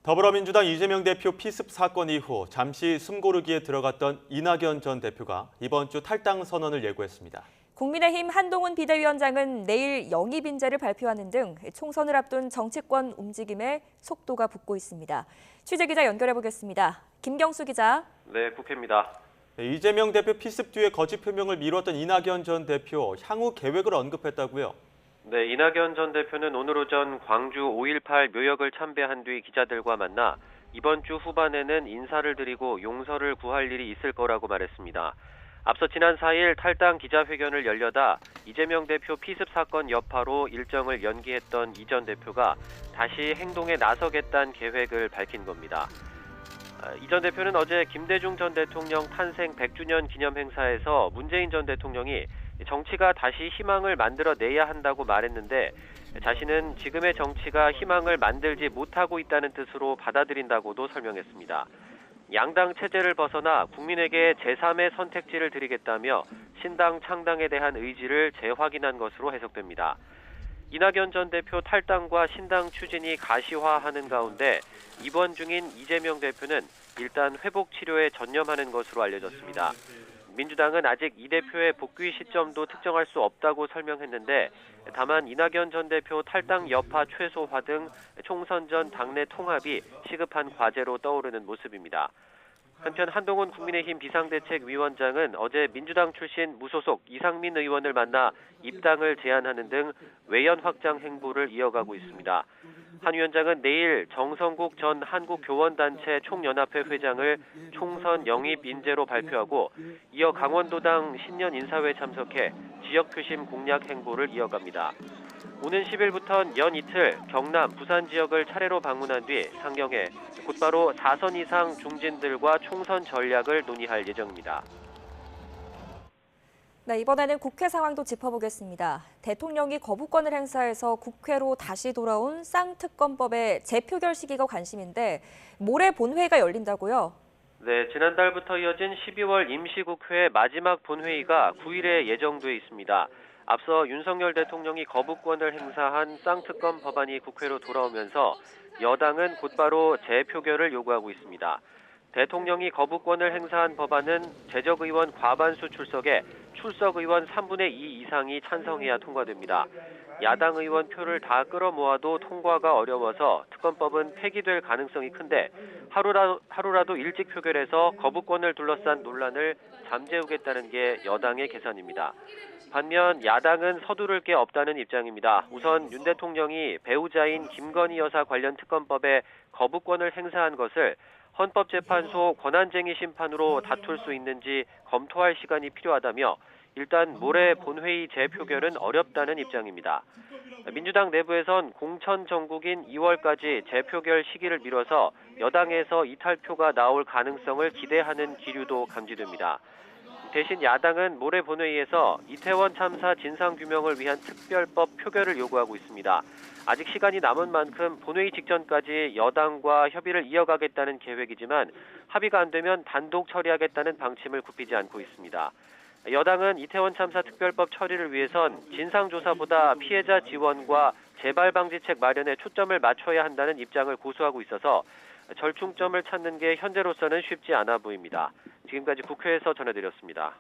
더불어민주당 이재명 대표 피습 사건 이후 잠시 숨고르기에 들어갔던 이낙연 전 대표가 이번 주 탈당 선언을 예고했습니다. 국민의힘 한동훈 비대위원장은 내일 영입 인재를 발표하는 등 총선을 앞둔 정치권 움직임에 속도가 붙고 있습니다. 취재기자 연결해보겠습니다. 김경수 기자. 네, 국회입니다. 이재명 대표 피습 뒤에 거취 표명을 미뤘던 이낙연 전 대표, 향후 계획을 언급했다고요? 네, 이낙연 전 대표는 오늘 오전 광주 5.18 묘역을 참배한 뒤 기자들과 만나 이번 주 후반에는 인사를 드리고 용서를 구할 일이 있을 거라고 말했습니다. 앞서 지난 4일 탈당 기자회견을 열려다 이재명 대표 피습 사건 여파로 일정을 연기했던 이 전 대표가 다시 행동에 나서겠다는 계획을 밝힌 겁니다. 이 전 대표는 어제 김대중 전 대통령 탄생 100주년 기념 행사에서 문재인 전 대통령이 정치가 다시 희망을 만들어내야 한다고 말했는데 자신은 지금의 정치가 희망을 만들지 못하고 있다는 뜻으로 받아들인다고도 설명했습니다. 양당 체제를 벗어나 국민에게 제3의 선택지를 드리겠다며 신당 창당에 대한 의지를 재확인한 것으로 해석됩니다. 이낙연 전 대표 탈당과 신당 추진이 가시화하는 가운데 입원 중인 이재명 대표는 일단 회복 치료에 전념하는 것으로 알려졌습니다. 민주당은 아직 이 대표의 복귀 시점도 특정할 수 없다고 설명했는데 다만 이낙연 전 대표 탈당 여파 최소화 등 총선 전 당내 통합이 시급한 과제로 떠오르는 모습입니다. 한편 한동훈 국민의힘 비상대책위원장은 어제 민주당 출신 무소속 이상민 의원을 만나 입당을 제안하는 등 외연 확장 행보를 이어가고 있습니다. 한 위원장은 내일 정성국 전 한국교원단체 총연합회 회장을 총선 영입 인재로 발표하고 이어 강원도당 신년 인사회에 참석해 지역표심 공략 행보를 이어갑니다. 오는 10일부터는 연 이틀 경남, 부산 지역을 차례로 방문한 뒤 상경해 곧바로 4선 이상 중진들과 총선 전략을 논의할 예정입니다. 네, 이번에는 국회 상황도 짚어보겠습니다. 대통령이 거부권을 행사해서 국회로 다시 돌아온 쌍특검법의 재표결 시기가 관심인데 모레 본회의가 열린다고요? 네, 지난달부터 이어진 12월 임시국회 마지막 본회의가 9일에 예정돼 있습니다. 앞서 윤석열 대통령이 거부권을 행사한 쌍특검 법안이 국회로 돌아오면서 여당은 곧바로 재표결을 요구하고 있습니다. 대통령이 거부권을 행사한 법안은 재적의원 과반수 출석에 출석의원 3분의 2 이상이 찬성해야 통과됩니다. 야당 의원 표를 다 끌어모아도 통과가 어려워서 특검법은 폐기될 가능성이 큰데 하루라도 일찍 표결해서 거부권을 둘러싼 논란을 잠재우겠다는 게 여당의 계산입니다. 반면 야당은 서두를 게 없다는 입장입니다. 우선 윤 대통령이 배우자인 김건희 여사 관련 특검법에 거부권을 행사한 것을 헌법재판소 권한쟁의 심판으로 다툴 수 있는지 검토할 시간이 필요하다며 일단 모레 본회의 재표결은 어렵다는 입장입니다. 민주당 내부에선 공천 정국인 2월까지 재표결 시기를 미뤄서 여당에서 이탈표가 나올 가능성을 기대하는 기류도 감지됩니다. 대신 야당은 모레 본회의에서 이태원 참사 진상규명을 위한 특별법 표결을 요구하고 있습니다. 아직 시간이 남은 만큼 본회의 직전까지 여당과 협의를 이어가겠다는 계획이지만 합의가 안 되면 단독 처리하겠다는 방침을 굽히지 않고 있습니다. 여당은 이태원 참사 특별법 처리를 위해선 진상조사보다 피해자 지원과 재발방지책 마련에 초점을 맞춰야 한다는 입장을 고수하고 있어서 절충점을 찾는 게 현재로서는 쉽지 않아 보입니다. 지금까지 국회에서 전해드렸습니다.